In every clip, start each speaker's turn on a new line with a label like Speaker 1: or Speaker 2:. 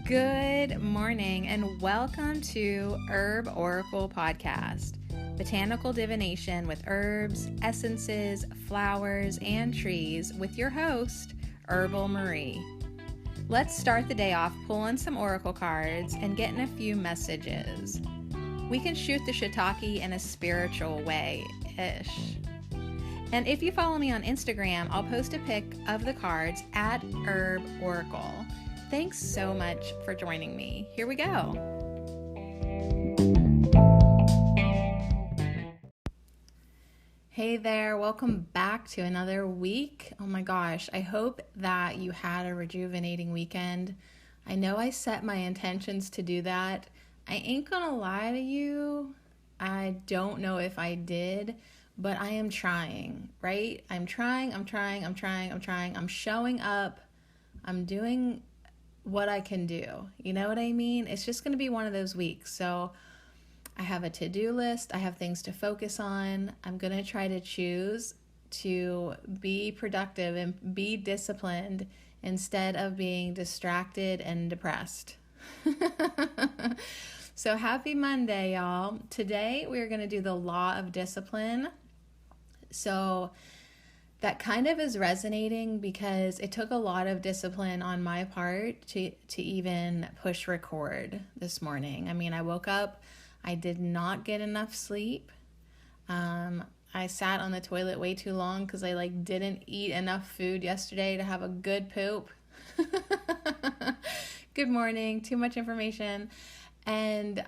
Speaker 1: Good morning and welcome to Herb Oracle Podcast, botanical divination with herbs, essences, flowers, and trees with your host, Herbal Marie. Let's start the day off pulling some oracle cards and getting a few messages. We can shoot the shiitake in a spiritual way-ish. And if you follow me on Instagram, I'll post a pic of the cards at Herb Oracle. Thanks so much for joining me. Here we go. Hey there, welcome back to another week. Oh my gosh, I hope that you had a rejuvenating weekend. I know I set my intentions to do that. I ain't gonna lie to you, I don't know if I did, but I am trying, right? I'm trying. I'm showing up. I'm doing what I can do. You know what I mean? It's just going to be one of those weeks. So I have a to-do list. I have things to focus on. I'm going to try to choose to be productive and be disciplined instead of being distracted and depressed. So happy Monday, y'all. Today we're going to do the law of discipline. So that kind of is resonating because it took a lot of discipline on my part to even push record this morning. I mean, I woke up, I did not get enough sleep. I sat on the toilet way too long because I didn't eat enough food yesterday to have a good poop. Good morning, too much information. And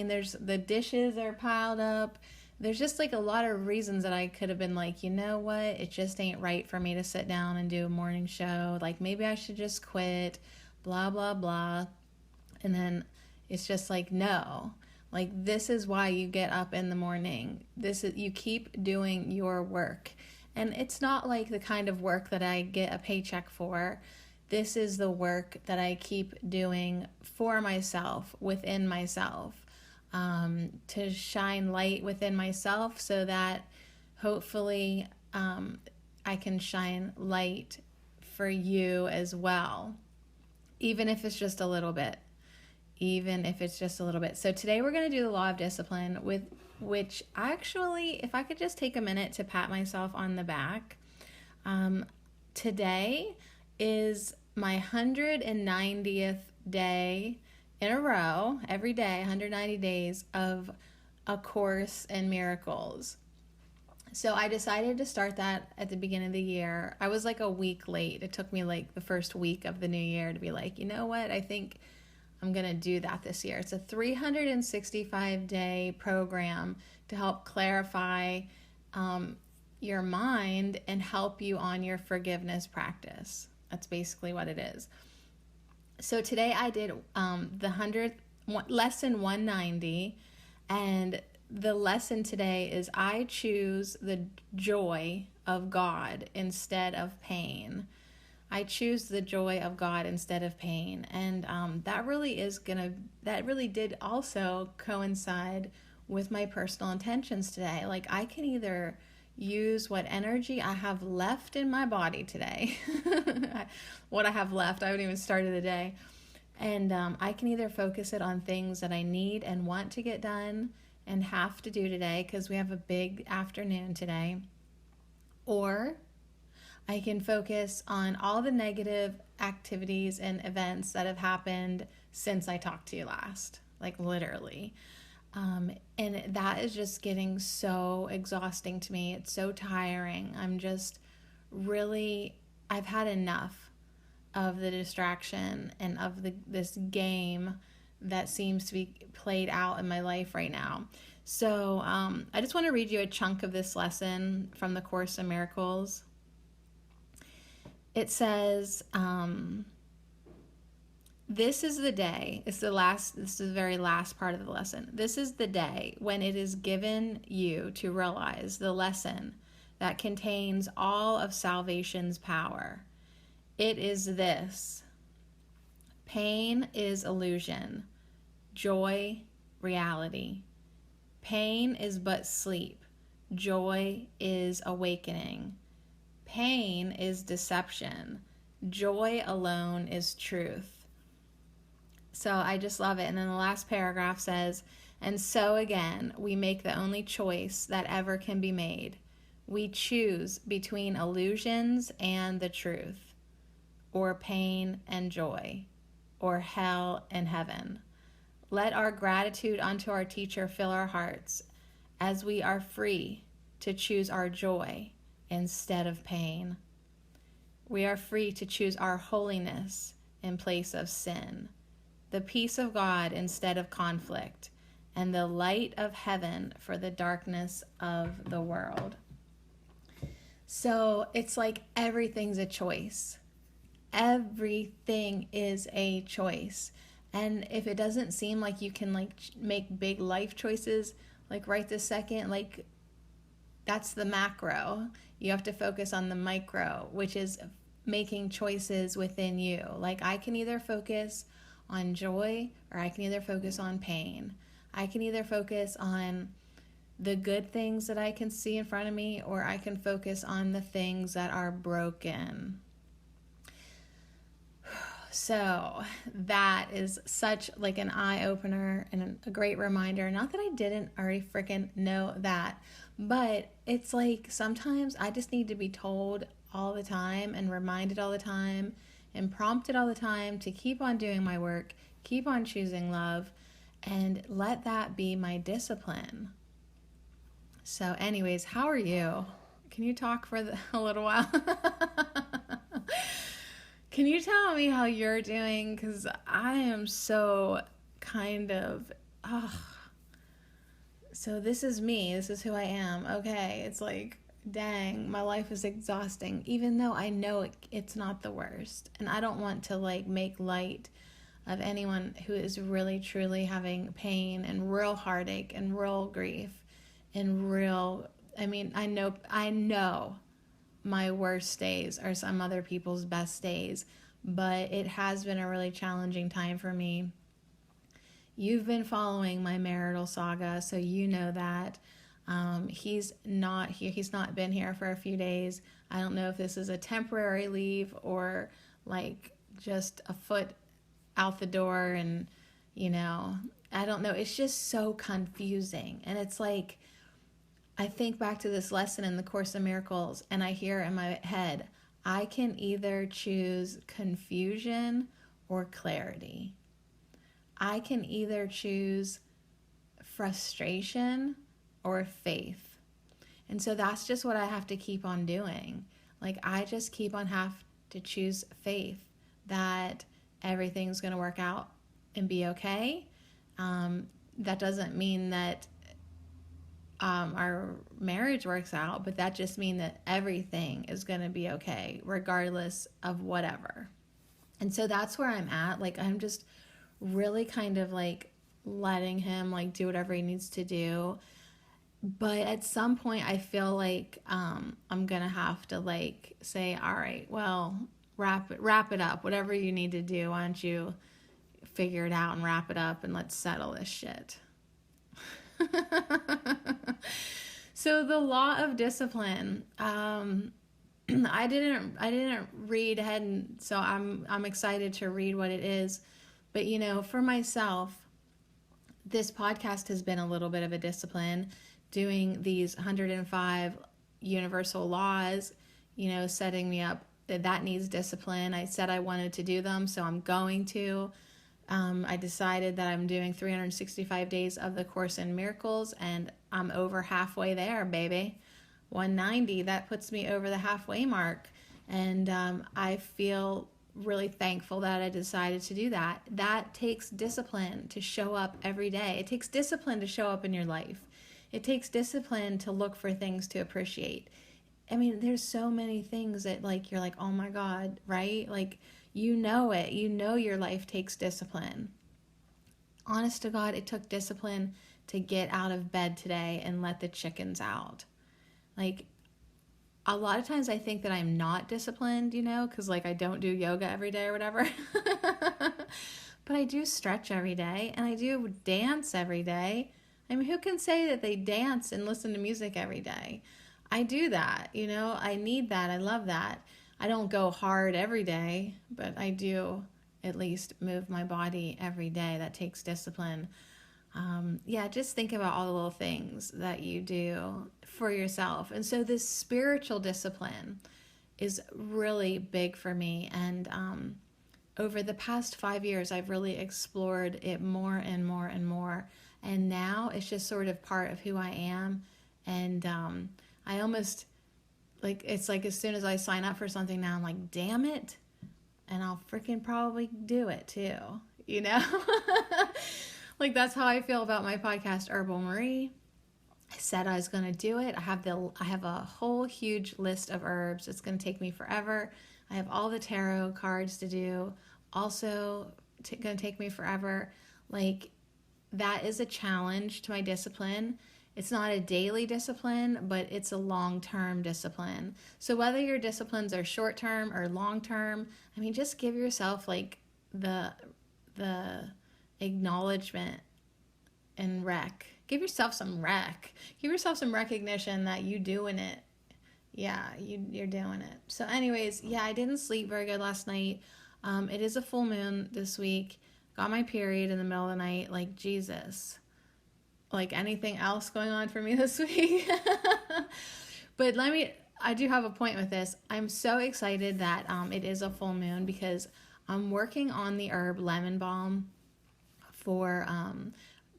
Speaker 1: there's the dishes are piled up. There's just a lot of reasons that I could have been you know what, it just ain't right for me to sit down and do a morning show. Maybe I should just quit, blah, blah, blah. And then it's just no. This is why you get up in the morning. You keep doing your work. And it's not the kind of work that I get a paycheck for. This is the work that I keep doing for myself, within myself. To shine light within myself so that hopefully I can shine light for you as well, even if it's just a little bit. So today we're going to do the law of discipline, with which actually, if I could just take a minute to pat myself on the back. Today is my 190th day in a row, every day, 190 days of A Course in Miracles. So I decided to start that at the beginning of the year. I was a week late. It took me the first week of the new year to be you know what, I think I'm going to do that this year. It's a 365-day program to help clarify your mind and help you on your forgiveness practice. That's basically what it is. So today I did lesson 190, and the lesson today is I choose the joy of God instead of pain. I choose the joy of God instead of pain, and that really did also coincide with my personal intentions today. I can either use what energy I have left in my body today. What I have left, I haven't even started the day. And I can either focus it on things that I need and want to get done and have to do today because we have a big afternoon today. Or I can focus on all the negative activities and events that have happened since I talked to you last, literally. And that is just getting so exhausting to me. It's so tiring. I've had enough of the distraction and of this game that seems to be played out in my life right now. So I just want to read you a chunk of this lesson from the Course in Miracles. It says, this is the day, this is the very last part of the lesson. This is the day when it is given you to realize the lesson that contains all of salvation's power. It is this: pain is illusion, joy, reality. Pain is but sleep, joy is awakening. Pain is deception, joy alone is truth. So I just love it. And then the last paragraph says, and so again, we make the only choice that ever can be made. We choose between illusions and the truth, or pain and joy, or hell and heaven. Let our gratitude unto our teacher fill our hearts, as we are free to choose our joy instead of pain. We are free to choose our holiness in place of sin, the peace of God instead of conflict, and the light of heaven for the darkness of the world. So it's like everything's a choice. Everything is a choice. And if it doesn't seem like you can like make big life choices, like right this second, like that's the macro. You have to focus on the micro, which is making choices within you. Like I can either focus on joy or I can either focus on pain. I can either focus on the good things that I can see in front of me, or I can focus on the things that are broken. So that is such like an eye-opener and a great reminder. Not that I didn't already freaking know that, but it's like sometimes I just need to be told all the time and reminded all the time and prompted all the time to keep on doing my work, keep on choosing love, and let that be my discipline. So anyways, how are you? Can you talk for a little while? Can you tell me how you're doing? Because I am so kind of, so this is me. This is who I am. Okay. It's like, dang, my life is exhausting, even though I know it's not the worst. And I don't want to like make light of anyone who is really, truly having pain and real heartache and real grief and real, I mean, I know my worst days are some other people's best days, but it has been a really challenging time for me. You've been following my marital saga, so you know that. He's not here. He's not been here for a few days. I don't know if this is a temporary leave or like just a foot out the door, and I don't know. It's just so confusing. And it's like, I think back to this lesson in the Course in Miracles, and I hear in my head, I can either choose confusion or clarity. I can either choose frustration or faith. And so that's just what I have to keep on doing. Like I just keep on have to choose faith that everything's going to work out and be okay. That doesn't mean that our marriage works out, but that just means that everything is going to be okay, regardless of whatever. And so that's where I'm at. Like, I'm just really kind of like letting him like do whatever he needs to do. But at some point I feel like I'm going to have to like say, all right, well, wrap it up. Whatever you need to do, why don't you figure it out and wrap it up and let's settle this shit. So the law of discipline, I didn't read ahead, and so I'm excited to read what it is. But for myself, this podcast has been a little bit of a discipline, doing these 105 universal laws, setting me up that needs discipline. I said I wanted to do them, so I'm going to. I decided that I'm doing 365 days of the Course in Miracles, and I'm over halfway there, baby. 190, that puts me over the halfway mark. And I feel really thankful that I decided to do that. That takes discipline to show up every day. It takes discipline to show up in your life. It takes discipline to look for things to appreciate. I mean, there's so many things that like, you're like, oh my God, right? Like, it. Your life takes discipline. Honest to God, it took discipline to get out of bed today and let the chickens out. Like, a lot of times I think that I'm not disciplined, because like I don't do yoga every day or whatever. But I do stretch every day, and I do dance every day. I mean, who can say that they dance and listen to music every day? I do that, I need that. I love that. I don't go hard every day, but I do at least move my body every day. That takes discipline. Just think about all the little things that you do for yourself. And so this spiritual discipline is really big for me. And over the past 5 years, I've really explored it more and more and more. And now it's just sort of part of who I am. And I almost, like, it's like as soon as I sign up for something now, I'm like, damn it. And I'll freaking probably do it too, you know? Like, that's how I feel about my podcast, Herbal Marie. I said I was going to do it. I have a whole huge list of herbs. It's going to take me forever. I have all the tarot cards to do. Also, going to take me forever. Like, that is a challenge to my discipline. It's not a daily discipline, but it's a long-term discipline. So whether your disciplines are short-term or long-term, I mean, just give yourself like the acknowledgement and give yourself some give yourself some recognition that you doing it. Yeah, you're doing it. So anyways, I didn't sleep very good last night. It is a full moon this week. Got my period in the middle of the night. Like, Jesus, like anything else going on for me this week. But I do have a point with this. I'm so excited that it is a full moon because I'm working on the herb lemon balm for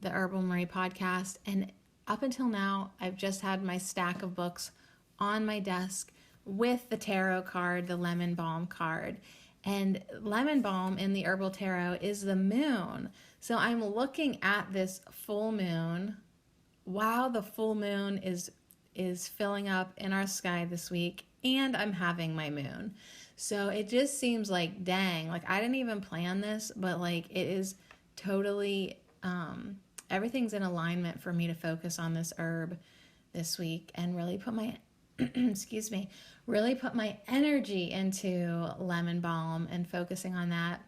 Speaker 1: the Herbal Marie podcast. And up until now, I've just had my stack of books on my desk with the tarot card, the lemon balm card. And lemon balm in the herbal tarot is the moon. So I'm looking at this full moon while the full moon is filling up in our sky this week, and I'm having my moon. So it just seems like, dang, like I didn't even plan this, but like it is totally, everything's in alignment for me to focus on this herb this week and really put my, really put my energy into lemon balm and focusing on that.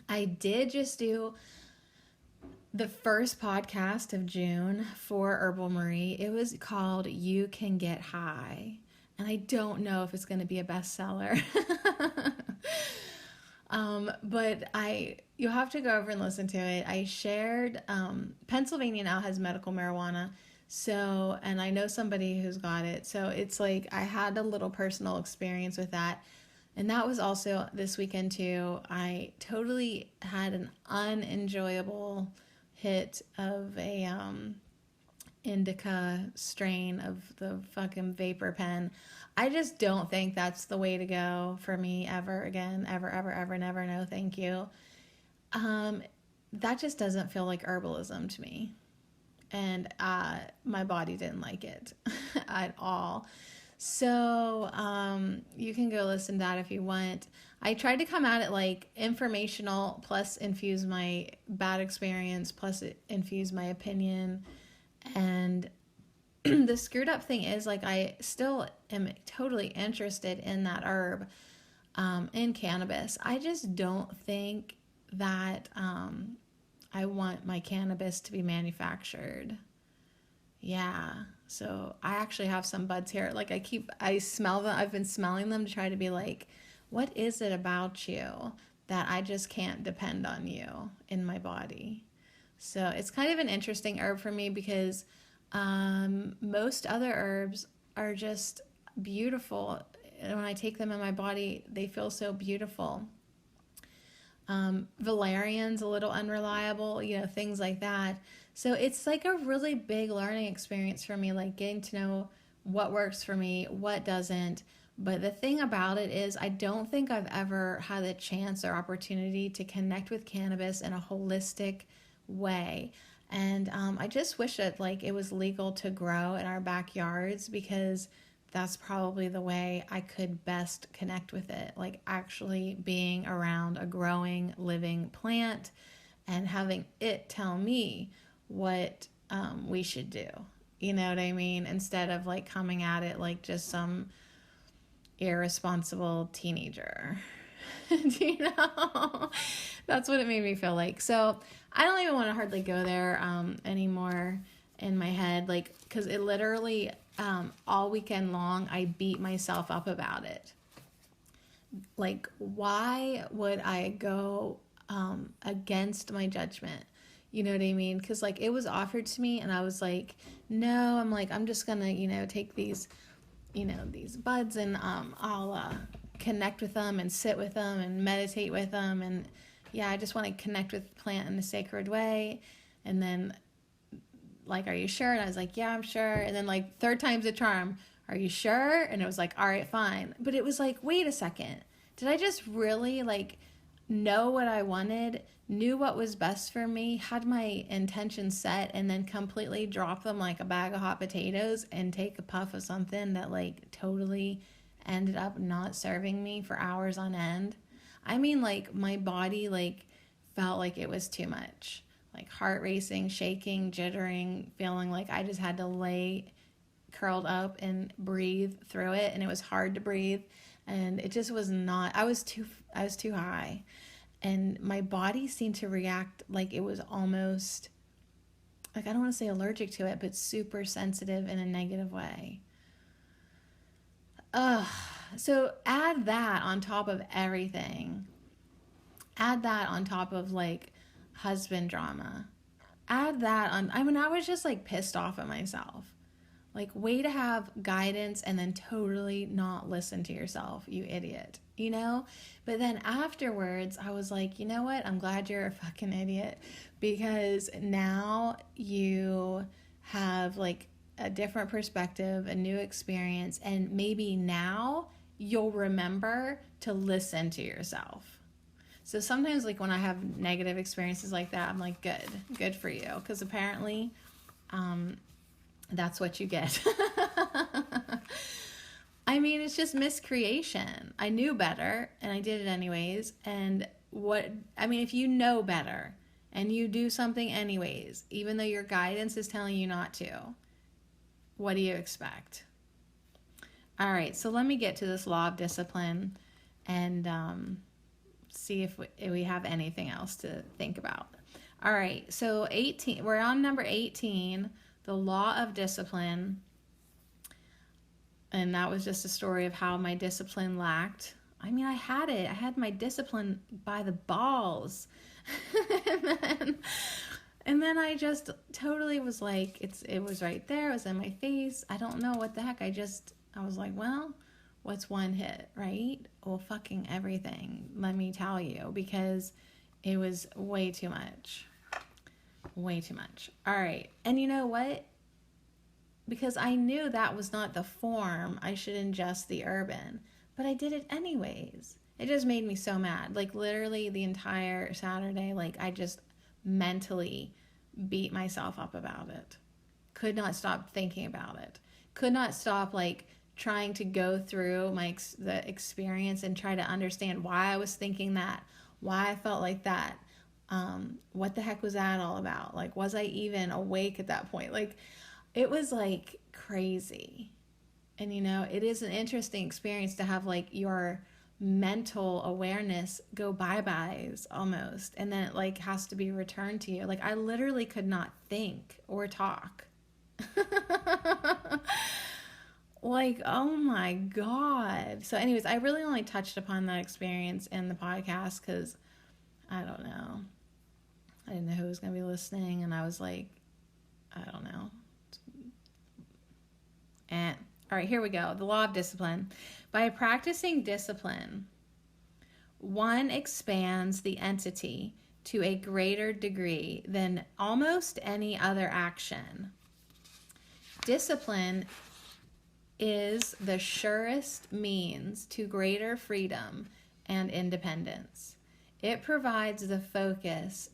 Speaker 1: I did just do the first podcast of June for Herbal Marie. It was called You Can Get High. And I don't know if it's going to be a bestseller. But you'll have to go over and listen to it. I shared, Pennsylvania now has medical marijuana. So, and I know somebody who's got it. So it's like I had a little personal experience with that. And that was also this weekend too. I totally had an unenjoyable hit of a indica strain of the fucking vapor pen. I just don't think that's the way to go for me ever again. Ever, never. No, thank you. That just doesn't feel like herbalism to me. And my body didn't like it at all. So you can go listen to that if you want. I tried to come at it like informational plus infuse my bad experience plus infuse my opinion. And the screwed up thing is like I still am totally interested in that herb, in cannabis. I just don't think that I want my cannabis to be manufactured. Yeah. So I actually have some buds here. Like I smell them. I've been smelling them to try to be like, what is it about you that I just can't depend on you in my body? So it's kind of an interesting herb for me because most other herbs are just beautiful. And when I take them in my body, they feel so beautiful. Valerian's a little unreliable, things like that. So it's like a really big learning experience for me, like getting to know what works for me, what doesn't. But the thing about it is I don't think I've ever had a chance or opportunity to connect with cannabis in a holistic way. And I just wish that like it was legal to grow in our backyards because that's probably the way I could best connect with it. Like actually being around a growing, living plant and having it tell me what we should do. You know what I mean? Instead of like coming at it like just some irresponsible teenager. Do you know? That's what it made me feel like. So I don't even want to hardly go there anymore in my head, like, because it literally all weekend long I beat myself up about it. Like, why would I go against my judgment? You know what I mean? Because, like, it was offered to me, and I was like, no, I'm like, I'm just gonna, take these, these buds, and I'll connect with them and sit with them and meditate with them. And yeah, I just want to connect with the plant in a sacred way. And then, like, are you sure? And I was like, yeah, I'm sure. And then, like, third time's a charm. Are you sure? And it was like, all right, fine. But it was like, wait a second. Did I just really, like, know what I wanted, knew what was best for me, had my intentions set, and then completely drop them like a bag of hot potatoes and take a puff of something that, like, totally ended up not serving me for hours on end? I mean, like, my body, like, felt like it was too much. Like, heart racing, shaking, jittering, feeling like I just had to lay curled up and breathe through it, and it was hard to breathe, and it just was not, I was too high, and my body seemed to react like it was almost, like, I don't want to say allergic to it, but super sensitive in a negative way. So add that on top of everything. Add that on top of, like, husband drama. Add that on, I mean, I was just, like, pissed off at myself. Like, way to have guidance and then totally not listen to yourself, you idiot, But then afterwards, I was like, you know what? I'm glad you're a fucking idiot, because now you have, like, a different perspective, a new experience, and maybe now you'll remember to listen to yourself. So sometimes, like, when I have negative experiences like that, I'm like, good for you, because apparently that's what you get. I mean, it's just miscreation. I knew better, and I did it anyways. And if you know better and you do something anyways, even though your guidance is telling you not to, what do you expect? All right, so let me get to this law of discipline and see if we have anything else to think about. All right, so 18. We're on number 18. The law of discipline. And that was just a story of how my discipline lacked. I mean, I had it. I had my discipline by the balls. and then I just totally was like, it was right there. It was in my face. I don't know what the heck. I was like, well, what's one hit, right? Well, fucking everything, let me tell you, because it was way too much. Way too much. All right. And you know what? Because I knew that was not the form I should ingest the urban, but I did it anyways. It just made me so mad. Like, literally the entire Saturday, like, I just mentally beat myself up about it. Could not stop thinking about it. Could not stop, like, trying to go through the experience and try to understand why I was thinking that, why I felt like that. What the heck was that all about? Like, was I even awake at that point? Like, it was, like, crazy. And, it is an interesting experience to have, like, your mental awareness go bye-byes almost. And then it, like, has to be returned to you. Like, I literally could not think or talk. Like, oh my God. So anyways, I really only touched upon that experience in the podcast because, I don't know. I didn't know who was going to be listening, and I was like, I don't know. All right, here we go. The law of discipline. By practicing discipline, one expands the entity to a greater degree than almost any other action. Discipline is the surest means to greater freedom and independence. It provides the focus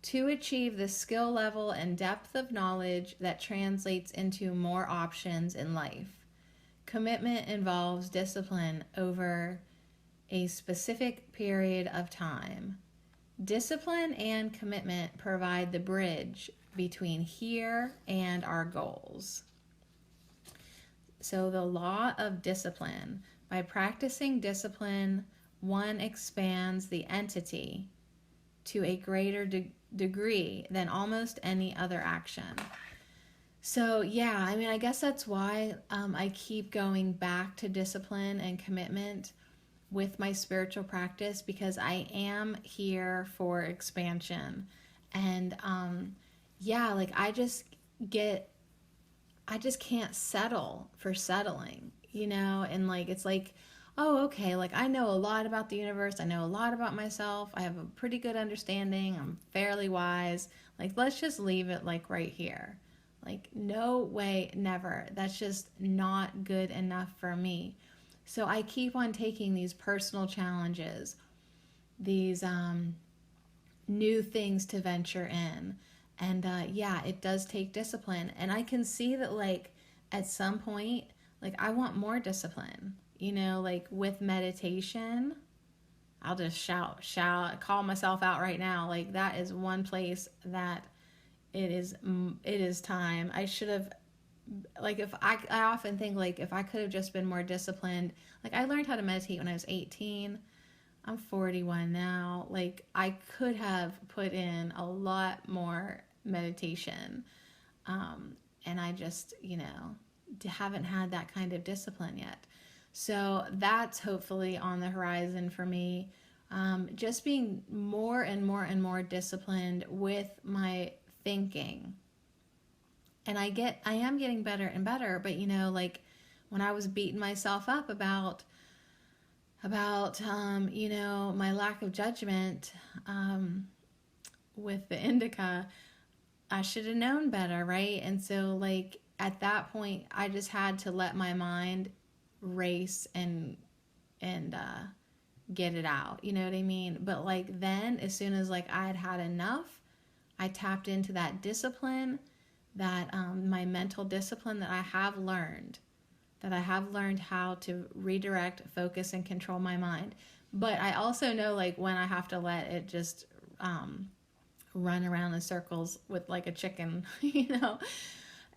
Speaker 1: to achieve the skill level and depth of knowledge that translates into more options in life. Commitment involves discipline over a specific period of time. Discipline and commitment provide the bridge between here and our goals. So the law of discipline. By practicing discipline, one expands the entity to a greater degree than almost any other action. So yeah, I mean, I guess that's why I keep going back to discipline and commitment, with my spiritual practice, because I am here for expansion. And yeah, like I just can't settle for settling, you know? And like, it's like, oh, okay, like I know a lot about the universe. I know a lot about myself. I have a pretty good understanding. I'm fairly wise. Like, let's just leave it like right here. Like, no way, never. That's just not good enough for me. So I keep on taking these personal challenges, these new things to venture in. And yeah, it does take discipline. And I can see that, like, at some point, like, I want more discipline. You know, like with meditation, I'll just call myself out right now. Like, that is one place that it is time. I should have, like, if I often think, like, if I could have just been more disciplined. Like, I learned how to meditate when I was 18. I'm 41 now. Like, I could have put in a lot more meditation. And I just, haven't had that kind of discipline yet. So that's hopefully on the horizon for me. Just being more and more and more disciplined with my thinking. And I am getting better and better, but like when I was beating myself up about my lack of judgment with the indica, I should have known better, right? And so, like, at that point, I just had to let my mind race and get it out. You know what I mean? But like then, as soon as like I had had enough, I tapped into that discipline, that my mental discipline that I have learned. That I have learned how to redirect, focus, and control my mind. But I also know, like, when I have to let it just run around in circles with like a chicken,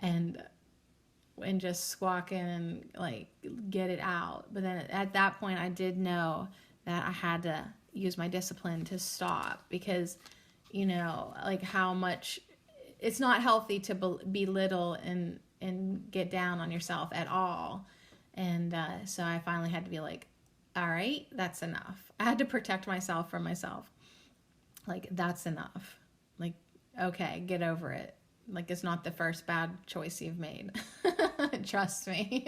Speaker 1: and just squawk in and like get it out. But then at that point, I did know that I had to use my discipline to stop, because like how much it's not healthy to belittle and get down on yourself at all. And so I finally had to be like, all right, that's enough. I had to protect myself from myself. Like, that's enough. Like, okay, get over it. Like, it's not the first bad choice you've made. Trust me.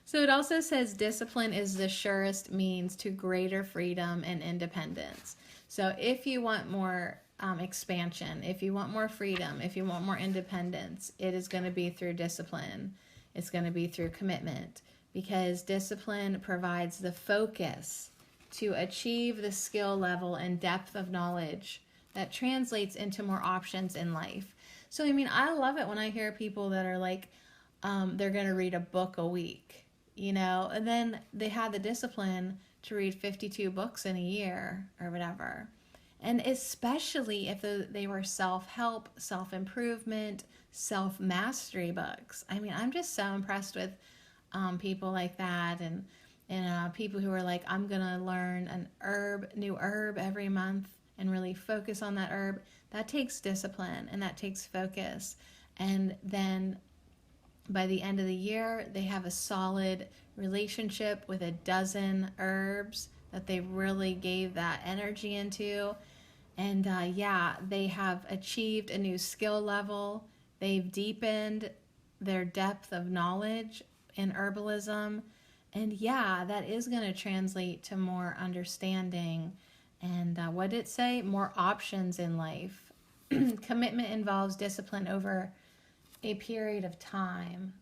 Speaker 1: So it also says discipline is the surest means to greater freedom and independence. So if you want more expansion, if you want more freedom, if you want more independence, it is going to be through discipline. It's going to be through commitment, because discipline provides the focus to achieve the skill level and depth of knowledge that translates into more options in life. So, I mean, I love it when I hear people that are like, they're going to read a book a week, and then they had the discipline to read 52 books in a year or whatever. And especially if they were self-help, self-improvement, self-mastery books. I mean, I'm just so impressed with people like that, and people who are like, I'm going to learn new herb every month and really focus on that herb. That takes discipline and that takes focus. And then by the end of the year, they have a solid relationship with a dozen herbs that they really gave that energy into. And they have achieved a new skill level. They've deepened their depth of knowledge in herbalism. And yeah, that is going to translate to more understanding. And what did it say? More options in life. Commitment involves discipline over a period of time.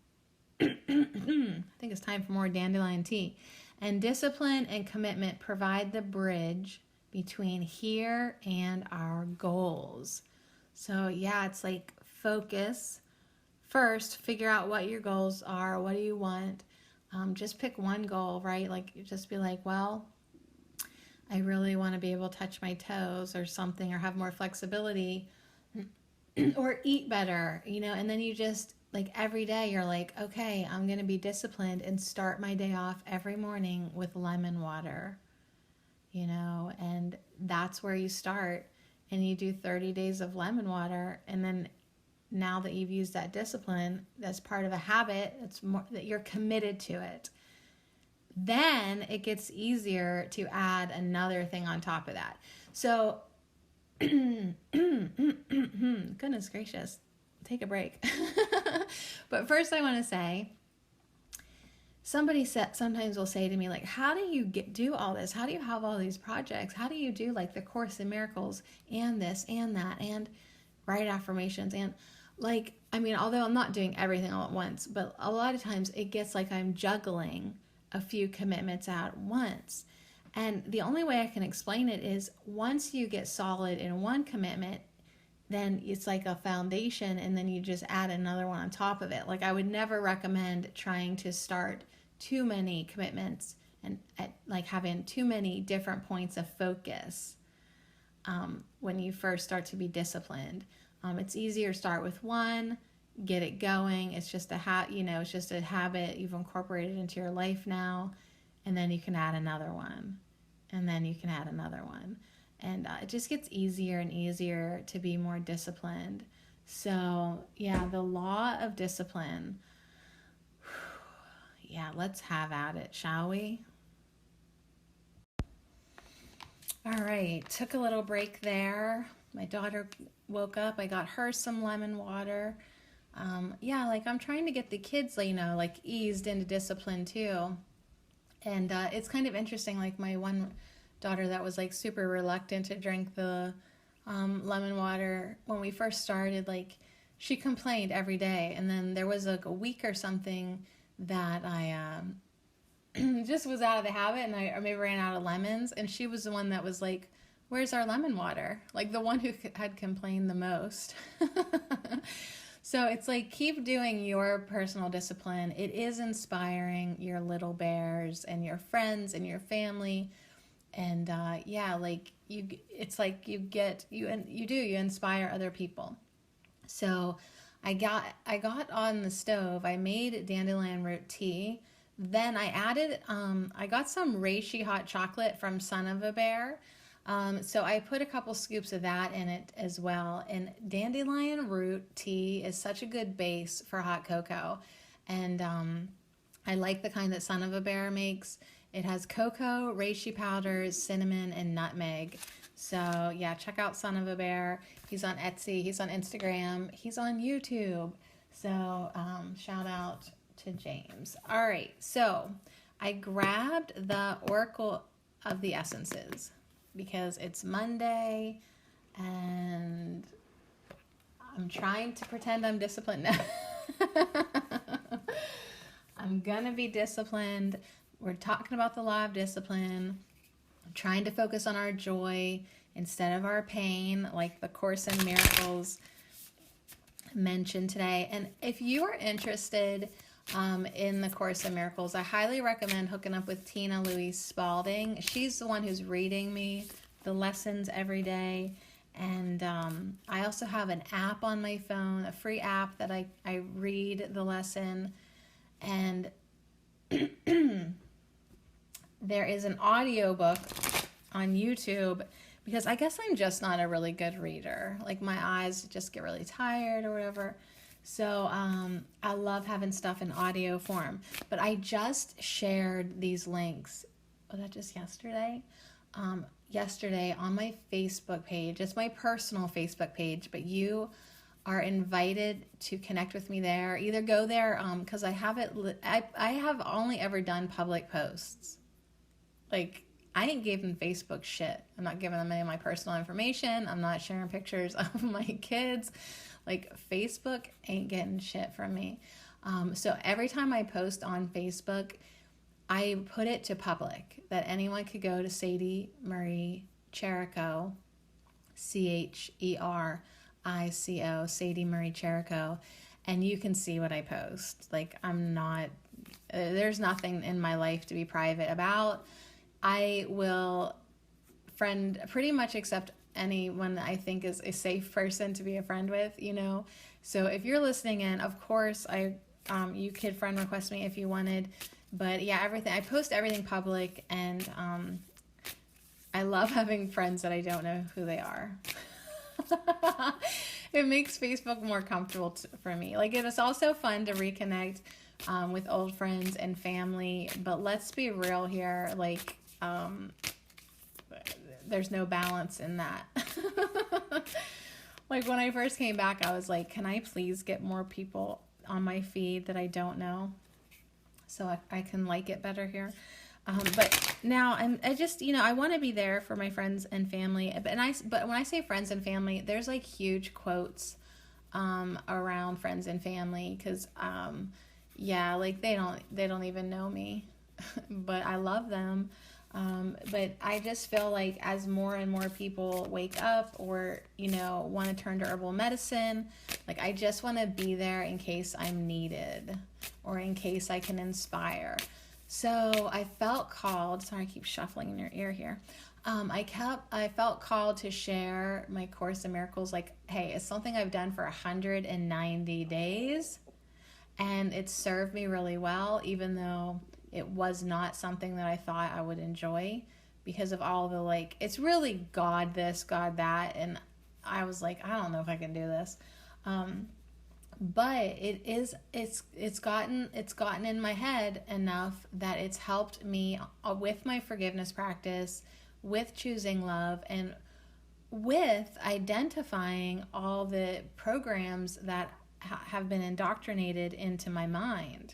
Speaker 1: I think it's time for more dandelion tea. And discipline and commitment provide the bridge between here and our goals. So yeah, it's like focus. First, figure out what your goals are. What do you want? Just pick one goal, right? Like, just be like, well, I really want to be able to touch my toes or something, or have more flexibility, or eat better, and then you just, like, every day you're like, okay, I'm going to be disciplined and start my day off every morning with lemon water, and that's where you start. And you do 30 days of lemon water, and then now that you've used that discipline, that's part of a habit, it's more that you're committed to it. then it gets easier to add another thing on top of that. So, goodness gracious, take a break. But first I want to say, sometimes will say to me, like, how do you do all this? How do you have all these projects? How do you do like the Course in Miracles and this and that and write affirmations? And like, I mean, although I'm not doing everything all at once, but a lot of times it gets like I'm juggling a few commitments at once. And the only way I can explain it is once you get solid in one commitment, then it's like a foundation, and then you just add another one on top of it. Like, I would never recommend trying to start too many commitments and like having too many different points of focus when you first start to be disciplined. It's easier to start with one, get it going. It's just it's just a habit you've incorporated into your life now, and then you can add another one, and then you can add another one. And it just gets easier and easier to be more disciplined. So, yeah, the law of discipline. Yeah, let's have at it, shall we? All right, took a little break there. My daughter woke up. I got her some lemon water. Like I'm trying to get the kids, like eased into discipline too. And it's kind of interesting, like my one daughter that was like super reluctant to drink the lemon water when we first started, like she complained every day. And then there was like a week or something that I just was out of the habit, and I maybe ran out of lemons, and she was the one that was like, where's our lemon water? Like the one who had complained the most. So it's like, keep doing your personal discipline. It is inspiring your little bears and your friends and your family. And you inspire other people. So I got on the stove. I made dandelion root tea. Then I added, I got some reishi hot chocolate from Son of a Bear. So I put a couple scoops of that in it as well. And dandelion root tea is such a good base for hot cocoa. And I like the kind that Son of a Bear makes. It has cocoa, reishi powders, cinnamon, and nutmeg. So yeah, check out Son of a Bear. He's on Etsy. He's on Instagram. He's on YouTube. So shout out to James. All right, so I grabbed the Oracle of the Essences because it's Monday and I'm trying to pretend I'm disciplined now. I'm gonna be disciplined. We're talking about the law of discipline. I'm trying to focus on our joy instead of our pain, like the Course in Miracles mentioned today. And if you are interested in the Course in Miracles, I highly recommend hooking up with Tina Louise Spalding. She's the one who's reading me the lessons every day. And I also have an app on my phone, a free app that I read the lesson. And there is an audiobook on YouTube, because I guess I'm just not a really good reader. Like my eyes just get really tired or whatever. So I love having stuff in audio form. But I just shared these links. Was that just yesterday? Yesterday on my Facebook page. It's my personal Facebook page, but you are invited to connect with me there. Either go there, because I have only ever done public posts. Like, I ain't giving Facebook shit. I'm not giving them any of my personal information. I'm not sharing pictures of my kids. Like, Facebook ain't getting shit from me. So every time I post on Facebook, I put it to public, that anyone could go to Sadie Marie Cherico, CHERICO, Sadie Marie Cherico, and you can see what I post. Like, there's nothing in my life to be private about. I will pretty much accept anyone I think is a safe person to be a friend with, So if you're listening in, of course, you could friend request me if you wanted. But yeah, I post everything public, and I love having friends that I don't know who they are. It makes Facebook more comfortable for me. Like, it is also fun to reconnect with old friends and family. But let's be real here, like, there's no balance in that. Like, when I first came back, I was like, can I please get more people on my feed that I don't know, so I can like it better here. But now I just, I want to be there for my friends and family. But when I say friends and family, there's like huge quotes around friends and family, because yeah, like they don't even know me, but I love them. But I just feel like as more and more people wake up, or, want to turn to herbal medicine, like I just want to be there in case I'm needed, or in case I can inspire. So I felt called, sorry, I keep shuffling in your ear here. I felt called to share my Course in Miracles. Like, hey, it's something I've done for 190 days, and it's served me really well, even though it was not something that I thought I would enjoy, because of all the, like, it's really God this, God that, and I was like, I don't know if I can do this. But it's gotten in my head enough that it's helped me with my forgiveness practice, with choosing love, and with identifying all the programs that have been indoctrinated into my mind.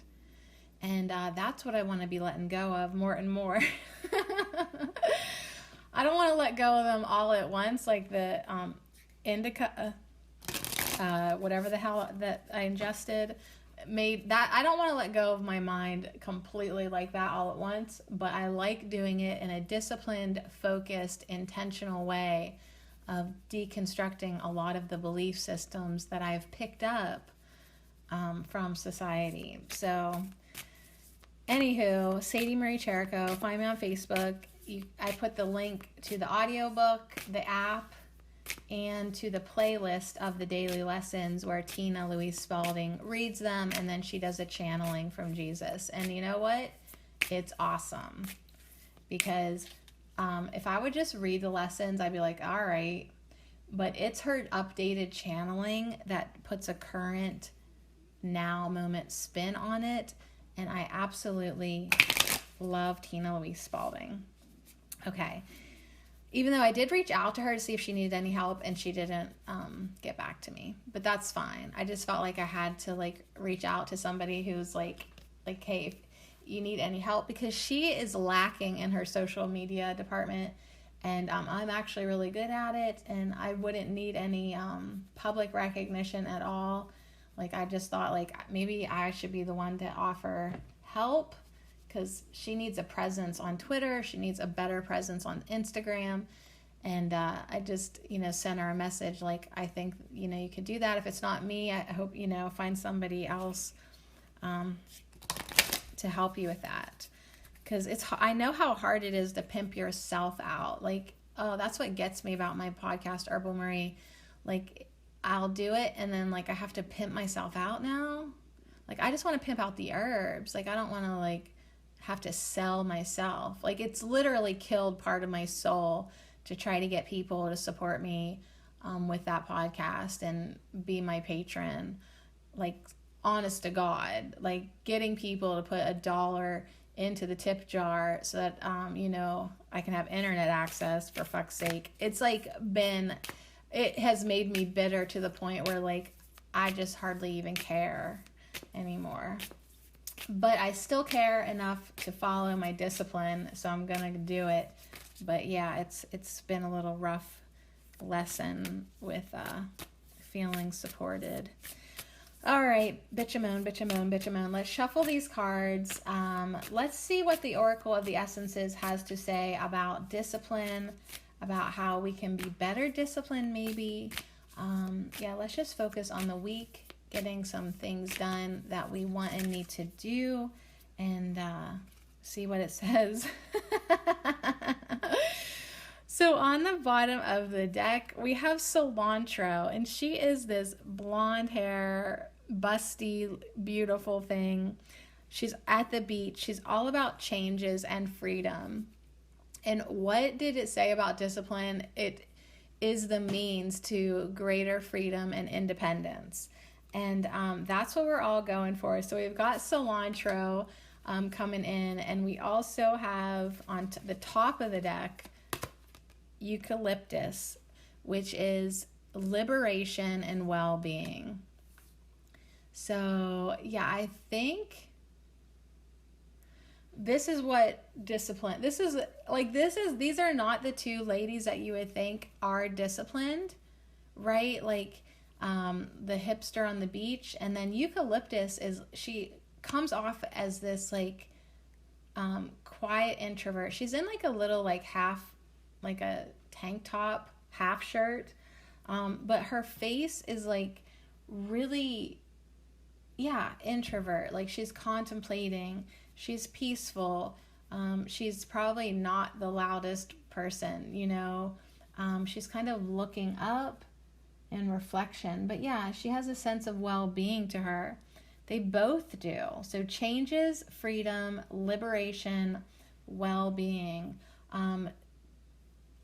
Speaker 1: And that's what I want to be letting go of more and more. I don't want to let go of them all at once, like the indica, whatever the hell that I ingested made that. I don't want to let go of my mind completely like that all at once, but I like doing it in a disciplined, focused, intentional way of deconstructing a lot of the belief systems that I've picked up from society. So anywho, Sadie Marie Cherico, find me on Facebook. I put the link to the audiobook, the app, and to the playlist of the daily lessons where Tina Louise Spalding reads them, and then she does a channeling from Jesus. And you know what? It's awesome. Because if I would just read the lessons, I'd be like, all right. But it's her updated channeling that puts a current now moment spin on it. And I absolutely love Tina Louise Spalding. Okay. Even though I did reach out to her to see if she needed any help, and she didn't get back to me. But that's fine. I just felt like I had to, like, reach out to somebody who's like, hey, if you need any help, because she is lacking in her social media department, and I'm actually really good at it, and I wouldn't need any public recognition at all. Like, I just thought, like, maybe I should be the one to offer help, because she needs a presence on Twitter. She needs a better presence on Instagram. And I just, sent her a message like, I think, you could do that. If it's not me, I hope, find somebody else to help you with that. Because I know how hard it is to pimp yourself out. Like, that's what gets me about my podcast, Herbal Marie. Like, I'll do it, and then, like, I have to pimp myself out now. Like, I just want to pimp out the herbs. Like, I don't want to, like, have to sell myself. Like, it's literally killed part of my soul to try to get people to support me with that podcast and be my patron. Like, honest to God, like, getting people to put $1 into the tip jar so that I can have internet access, for fuck's sake. It's like it has made me bitter to the point where, like, I just hardly even care anymore. But I still care enough to follow my discipline, so I'm gonna do it. But yeah, it's been a little rough lesson with feeling supported. All right, bitchamone. Let's shuffle these cards. Let's see what the Oracle of the Essences has to say about discipline, about how we can be better disciplined maybe. Let's just focus on the week, getting some things done that we want and need to do, and see what it says. So on the bottom of the deck, we have Cilantro, and she is this blonde hair, busty, beautiful thing. She's at the beach. She's all about changes and freedom. And what did it say about discipline? It is the means to greater freedom and independence. And that's what we're all going for. So we've got cilantro coming in, and we also have on the top of the deck eucalyptus, which is liberation and well-being. So yeah, I think this is what discipline, these are not the two ladies that you would think are disciplined, right? Like the hipster on the beach. And then eucalyptus she comes off as this like quiet introvert. She's in like a little like half, like a tank top, half shirt. But her face is like really, introvert. Like she's contemplating, she's peaceful. She's probably not the loudest person, she's kind of looking up in reflection. But yeah, she has a sense of well-being to her. They both do. So changes, freedom, liberation, well-being.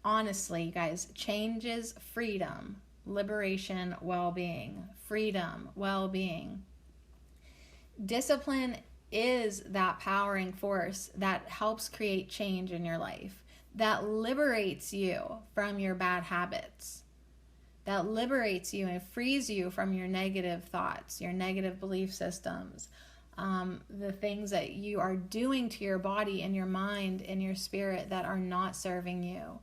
Speaker 1: Honestly, guys, changes, freedom, liberation, well-being, freedom, well-being. Discipline is that powering force that helps create change in your life, that liberates you from your bad habits, that liberates you and frees you from your negative thoughts, your negative belief systems, the things that you are doing to your body and your mind and your spirit that are not serving you.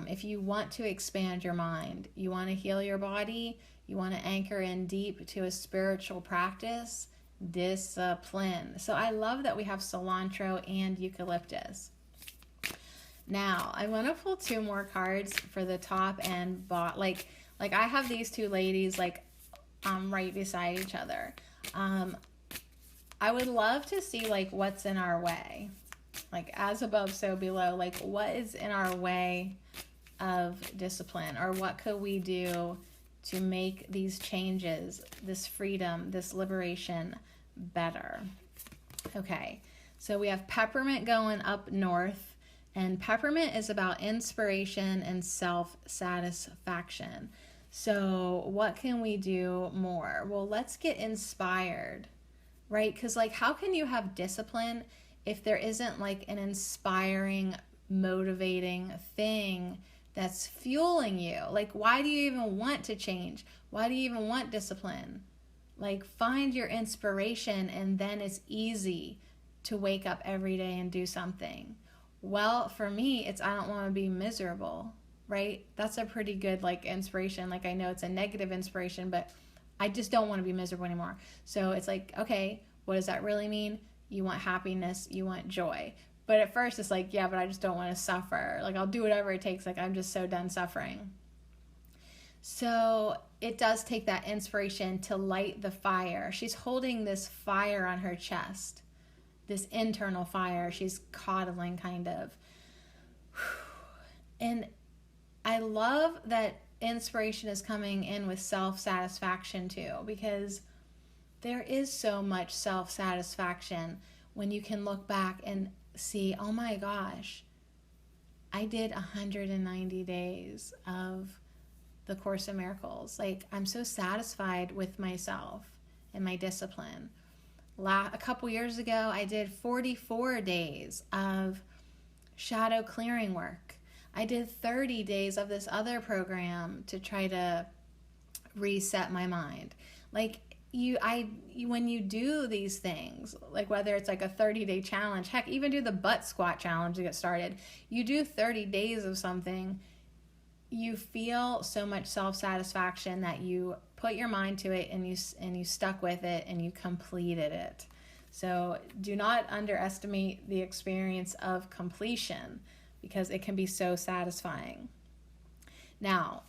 Speaker 1: If you want to expand your mind, you want to heal your body, you want to anchor in deep to a spiritual practice, discipline. So I love that we have cilantro and eucalyptus. Now, I want to pull two more cards for the top and bottom. Like I have these two ladies right beside each other. I would love to see like what's in our way. Like as above, so below. Like what is in our way of discipline, or what could we do to make these changes, this freedom, this liberation better? Okay, so we have peppermint going up north, and peppermint is about inspiration and self-satisfaction. So what can we do more? Well, let's get inspired, right? Because like, how can you have discipline if there isn't like an inspiring, motivating thing that's fueling you? Like, why do you even want to change? Why do you even want discipline? Like, find your inspiration, and then it's easy to wake up every day and do something. Well, for me, it's I don't want to be miserable, right? That's a pretty good like inspiration. Like, I know it's a negative inspiration, but I just don't want to be miserable anymore. So it's like, okay, what does that really mean? You want happiness, you want joy. But at first it's like, yeah, but I just don't want to suffer. Like, I'll do whatever it takes. Like, I'm just so done suffering. So it does take that inspiration to light the fire. She's holding this fire on her chest, this internal fire. She's coddling kind of. And I love that inspiration is coming in with self-satisfaction too, because there is so much self-satisfaction when you can look back and see, oh my gosh, I did 190 days of the Course in Miracles. Like, I'm so satisfied with myself and my discipline. A couple years ago, I did 44 days of shadow clearing work. I did 30 days of this other program to try to reset my mind. Like, when you do these things, like whether it's like a 30-day challenge, heck, even do the butt squat challenge to get started. You do 30 days of something, you feel so much self-satisfaction that you put your mind to it and you stuck with it and you completed it. So do not underestimate the experience of completion, because it can be so satisfying. Now,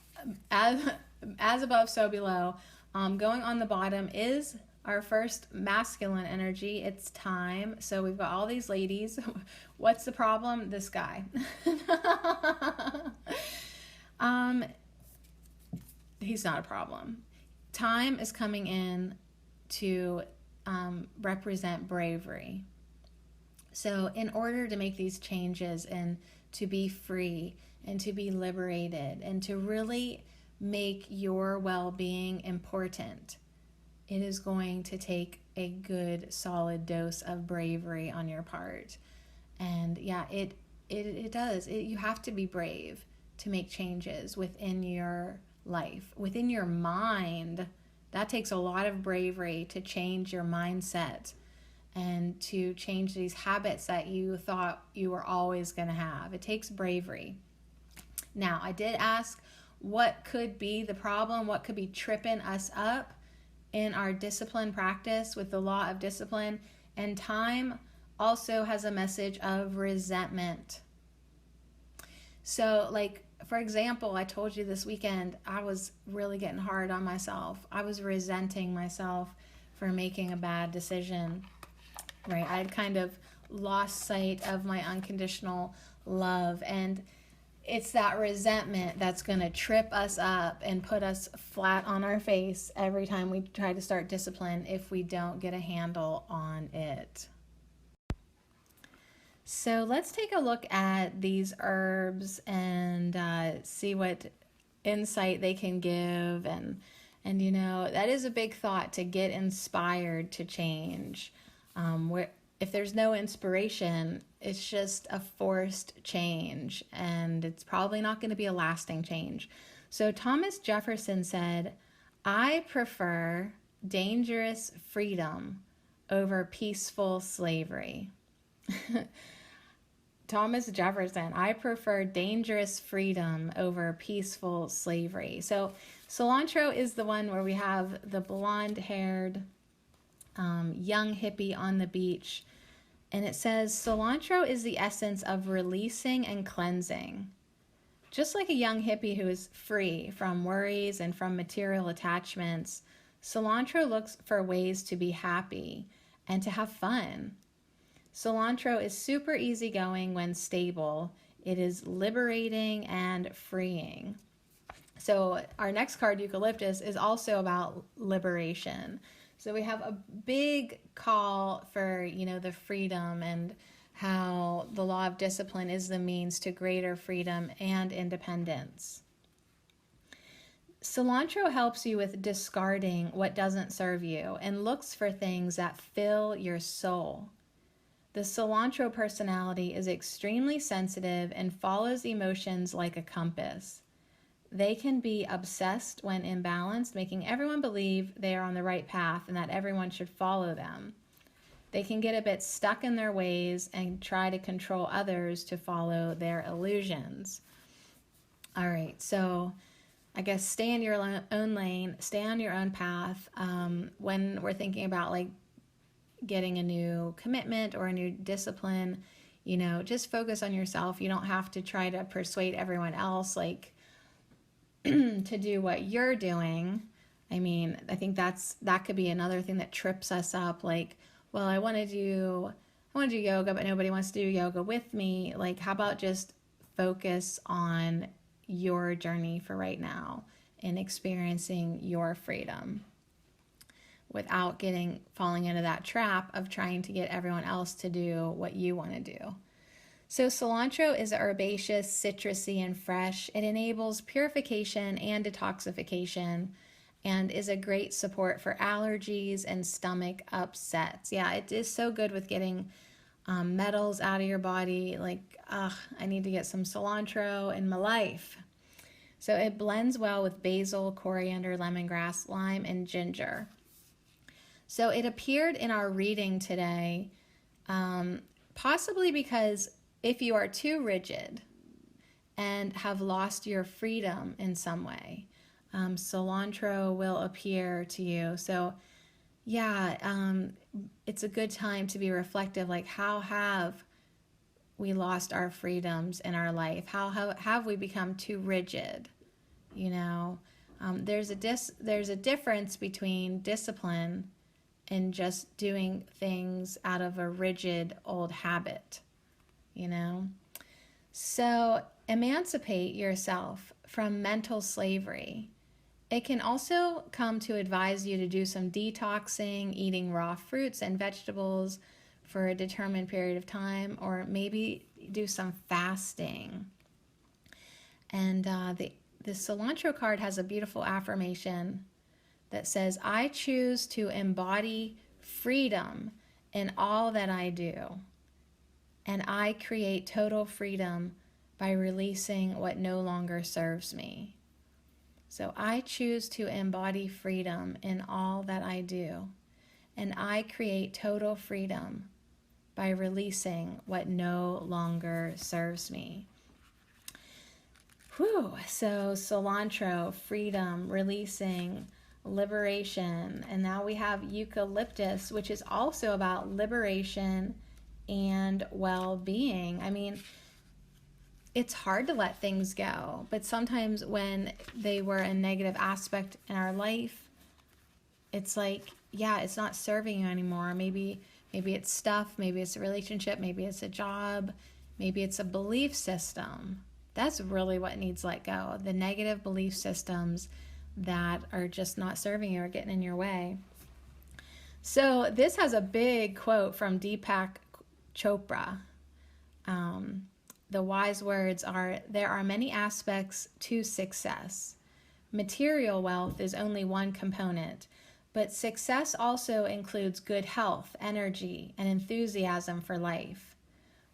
Speaker 1: as above, so below. Going on the bottom is our first masculine energy. It's time. So we've got all these ladies. What's the problem? This guy. He's not a problem. Time is coming in to represent bravery. So in order to make these changes and to be free and to be liberated and to really make your well-being important, it is going to take a good solid dose of bravery on your part. And yeah, it does. You have to be brave to make changes within your life, within your mind. That takes a lot of bravery to change your mindset and to change these habits that you thought you were always going to have. It takes bravery. Now, I did ask what could be the problem, what could be tripping us up in our discipline practice with the law of discipline. And time also has a message of resentment. So, like, for example, I told you this weekend, I was really getting hard on myself. I was resenting myself for making a bad decision, right? I had kind of lost sight of my unconditional love. And it's that resentment that's going to trip us up and put us flat on our face every time we try to start discipline if we don't get a handle on it. So let's take a look at these herbs and see what insight they can give. And you know, that is a big thought, to get inspired to change. If there's no inspiration, it's just a forced change, and it's probably not going to be a lasting change. So Thomas Jefferson said, "I prefer dangerous freedom over peaceful slavery." Thomas Jefferson, I prefer dangerous freedom over peaceful slavery. So cilantro is the one where we have the blonde-haired young hippie on the beach. And it says, cilantro is the essence of releasing and cleansing. Just like a young hippie who is free from worries and from material attachments, cilantro looks for ways to be happy and to have fun. Cilantro is super easygoing when stable. It is liberating and freeing. So our next card, eucalyptus, is also about liberation. So we have a big call for, you know, the freedom, and how the law of discipline is the means to greater freedom and independence. Cilantro helps you with discarding what doesn't serve you and looks for things that fill your soul. The cilantro personality is extremely sensitive and follows emotions like a compass. They can be obsessed when imbalanced, making everyone believe they are on the right path and that everyone should follow them. They can get a bit stuck in their ways and try to control others to follow their illusions. All right, so I guess stay in your own lane, stay on your own path. When we're thinking about like getting a new commitment or a new discipline, you know, just focus on yourself. You don't have to try to persuade everyone else like to do what you're doing. I mean, I think that could be another thing that trips us up. Like, well, I want to do yoga, but nobody wants to do yoga with me. Like, how about just focus on your journey for right now and experiencing your freedom without falling into that trap of trying to get everyone else to do what you want to do. So cilantro is herbaceous, citrusy, and fresh. It enables purification and detoxification and is a great support for allergies and stomach upsets. Yeah, it is so good with getting metals out of your body. Like, I need to get some cilantro in my life. So it blends well with basil, coriander, lemongrass, lime, and ginger. So it appeared in our reading today, possibly because if you are too rigid and have lost your freedom in some way, cilantro will appear to you. So yeah, it's a good time to be reflective, like how have we lost our freedoms in our life? How have we become too rigid? You know, there's a difference between discipline and just doing things out of a rigid old habit, you know? So emancipate yourself from mental slavery. It can also come to advise you to do some detoxing, eating raw fruits and vegetables for a determined period of time, or maybe do some fasting. And the cilantro card has a beautiful affirmation. that says, I choose to embody freedom in all that I do, and I create total freedom by releasing what no longer serves me. So I choose to embody freedom in all that I do, and I create total freedom by releasing what no longer serves me. Whew. So cilantro, freedom, releasing, liberation. And now we have eucalyptus, which is also about liberation and well-being. I mean, it's hard to let things go, but sometimes when they were a negative aspect in our life, it's like, yeah, it's not serving you anymore. Maybe it's stuff, maybe it's a relationship, maybe it's a job, maybe it's a belief system. That's really what needs let go. The negative belief systems that are just not serving you or getting in your way. So this has a big quote from Deepak Chopra. The wise words are, there are many aspects to success. Material wealth is only one component, but success also includes good health, energy, and enthusiasm for life,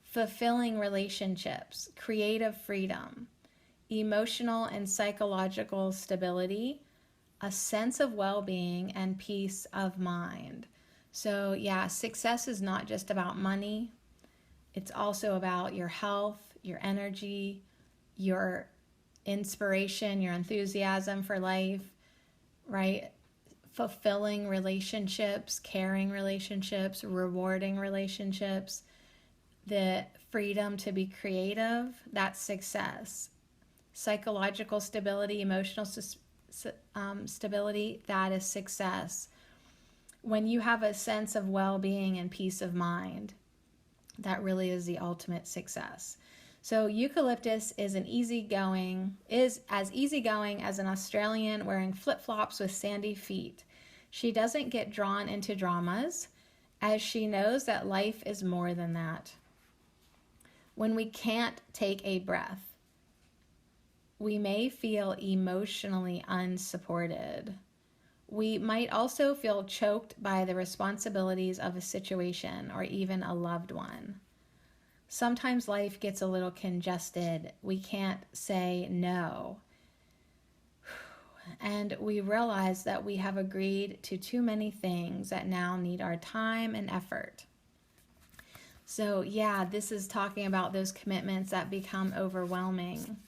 Speaker 1: fulfilling relationships, creative freedom, emotional and psychological stability, a sense of well-being, and peace of mind. So yeah, success is not just about money. It's also about your health, your energy, your inspiration, your enthusiasm for life, right? Fulfilling relationships, caring relationships, rewarding relationships, the freedom to be creative, that's success. Psychological stability, emotional stability, that is success. When you have a sense of well-being and peace of mind, that really is the ultimate success. So eucalyptus is as easygoing as an Australian wearing flip-flops with sandy feet. She doesn't get drawn into dramas, as she knows that life is more than that. When we can't take a breath, we may feel emotionally unsupported. We might also feel choked by the responsibilities of a situation or even a loved one. Sometimes life gets a little congested. We can't say no. And we realize that we have agreed to too many things that now need our time and effort. So yeah, this is talking about those commitments that become overwhelming.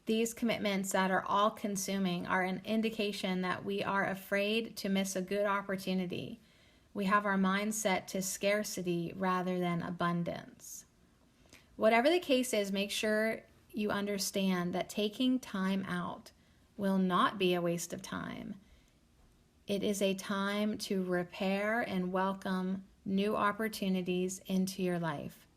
Speaker 1: These commitments that are all-consuming are an indication that we are afraid to miss a good opportunity. We have our mind set to scarcity rather than abundance. Whatever the case is, make sure you understand that taking time out will not be a waste of time. It is a time to repair and welcome new opportunities into your life.